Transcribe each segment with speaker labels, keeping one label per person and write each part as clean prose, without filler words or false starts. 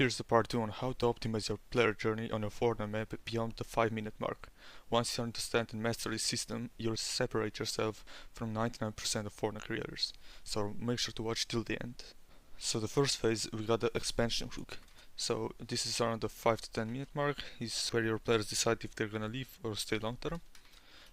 Speaker 1: Here's the part 2 on how to optimize your player journey on a Fortnite map beyond the 5-minute mark. Once you understand and master this system, you'll separate yourself from 99% of Fortnite creators. So make sure to watch till the end. So the first phase, we got the expansion hook. So this is around the 5 to 10 minute mark, is where your players decide if they're gonna leave or stay long term.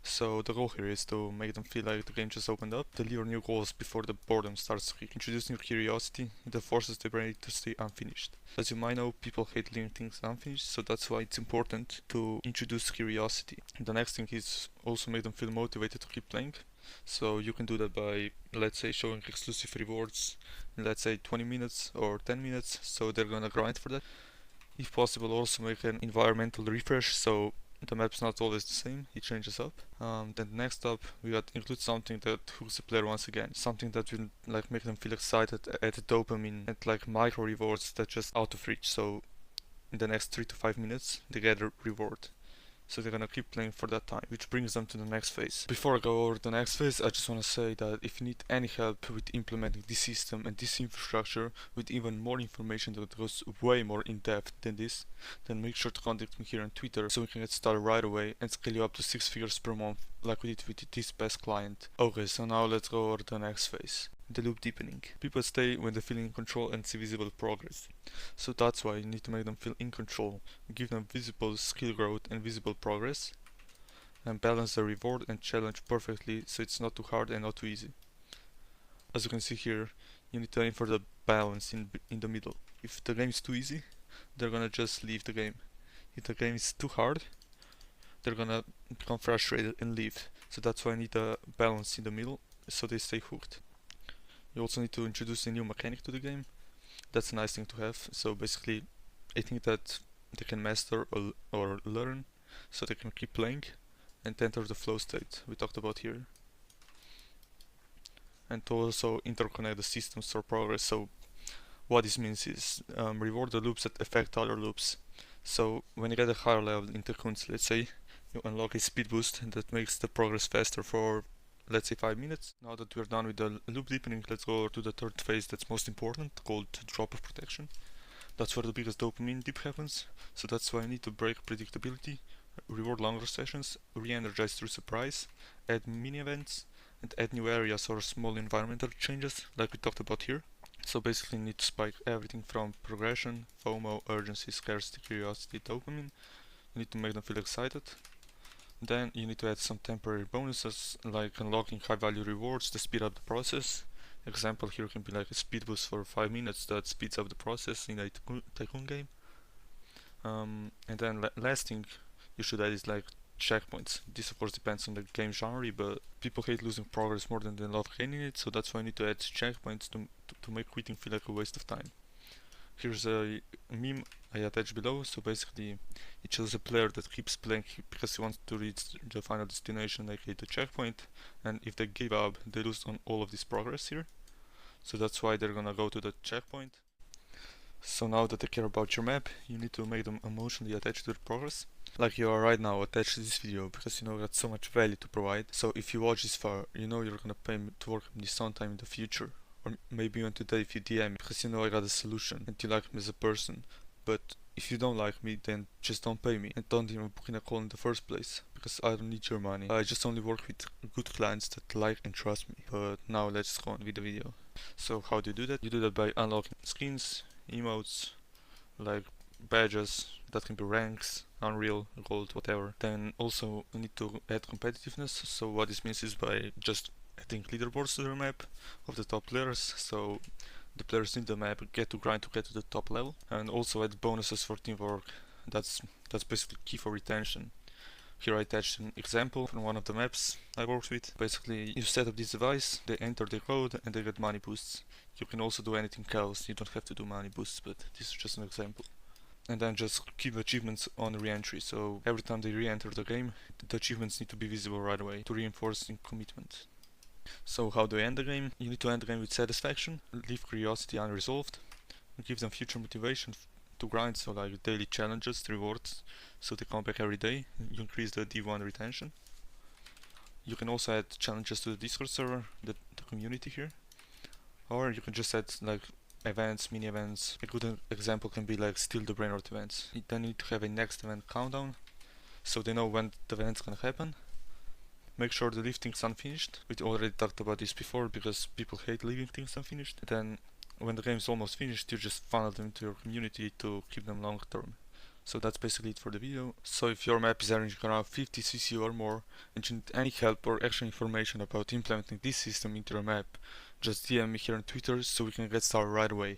Speaker 1: So the goal here is to make them feel like the game just opened up, deliver new goals before the boredom starts to introduce new curiosity that forces the brain to stay unfinished. As you might know, people hate leaving things unfinished, so that's why it's important to introduce curiosity. The next thing is also make them feel motivated to keep playing. So you can do that by, let's say, showing exclusive rewards in, let's say, 20 minutes or 10 minutes, so they're gonna grind for that. If possible, also make an environmental refresh, so the map's not always the same, it changes up. Then next up, we got include something that hooks the player once again, something that will like make them feel excited, add dopamine, and like micro rewards that just out of reach. So in the next 3 to 5 minutes, they get a reward. So they're gonna keep playing for that time, which brings them to the next phase. Before I go over the next phase, I just wanna say that if you need any help with implementing this system and this infrastructure with even more information that goes way more in depth than this, then make sure to contact me here on Twitter so we can get started right away and scale you up to 6 figures per month like we did with this past client. Okay, so now let's go over the next phase. The loop deepening. People stay when they feel in control and see visible progress. So that's why you need to make them feel in control, give them visible skill growth and visible progress, and balance the reward and challenge perfectly so it's not too hard and not too easy. As you can see here, you need to aim for the balance in the middle. If the game is too easy, they're gonna just leave the game. If the game is too hard, they're gonna become frustrated and leave. So that's why I need a balance in the middle so they stay hooked. You also need to introduce a new mechanic to the game. That's a nice thing to have. So basically, I think that they can master or learn so they can keep playing and enter the flow state we talked about here. And to also interconnect the systems for progress. So what this means is reward the loops that affect other loops. So when you get a higher level in Tycoons, let's say, you unlock a speed boost that makes the progress faster for, let's say, 5 minutes. Now that we're done with the loop deepening, let's go over to the third phase that's most important, called drop of protection. That's where the biggest dopamine dip happens, so that's why I need to break predictability, reward longer sessions, re-energize through surprise, add mini events, and add new areas or small environmental changes like we talked about here. So basically you need to spike everything from progression, FOMO, urgency, scarcity, curiosity, dopamine. You need to make them feel excited. Then you need to add some temporary bonuses like unlocking high value rewards to speed up the process. Example here can be like a speed boost for 5 minutes that speeds up the process in a Tycoon game. And then last thing you should add is like checkpoints. This of course depends on the game genre, but people hate losing progress more than they love gaining it, so that's why I need to add checkpoints to make quitting feel like a waste of time. Here's a meme I attached below. So basically it shows a player that keeps playing because he wants to reach the final destination, aka the checkpoint, and if they give up they lose on all of this progress here. So that's why they're gonna go to the checkpoint. So now that they care about your map, you need to make them emotionally attached to the progress, like you are right now attached to this video, because you know got so much value to provide. So if you watch this far, you know you're gonna pay me to work on this sometime in the future, or maybe even today if you DM me, because you know I got a solution and you like me as a person. But if you don't like me, then just don't pay me and don't even book in a call in the first place, because I don't need your money. I just only work with good clients that like and trust me. But now let's go on with the video. So how do you do that? You do that by unlocking skins, emotes, like badges, that can be ranks, Unreal, Gold, whatever. Then also you need to add competitiveness. So what this means is by just adding leaderboards to the map of the top players, so the players in the map get to grind to get to the top level, and also add bonuses for teamwork. That's basically key for retention. Here I attached an example from one of the maps I worked with. Basically you set up this device, they enter the code and they get money boosts. You can also do anything else, you don't have to do money boosts, but this is just an example. And then just keep achievements on re-entry, so every time they re-enter the game, the achievements need to be visible right away to reinforce commitment. So how do you end the game? You need to end the game with satisfaction, leave curiosity unresolved, and give them future motivation to grind, so like daily challenges, rewards, so they come back every day. You increase the D1 retention. You can also add challenges to the Discord server, the community here, or you can just add like events, mini events. A good example can be like Steal the Brainrot events. You then need to have a next event countdown, so they know when the event's gonna happen. Make sure the leave things unfinished. We already talked about this before because people hate leaving things unfinished. Then when the game's almost finished, you just funnel them to your community to keep them long term. So that's basically it for the video. So if your map is averaging around 50 CC or more and you need any help or extra information about implementing this system into your map, just DM me here on Twitter so we can get started right away.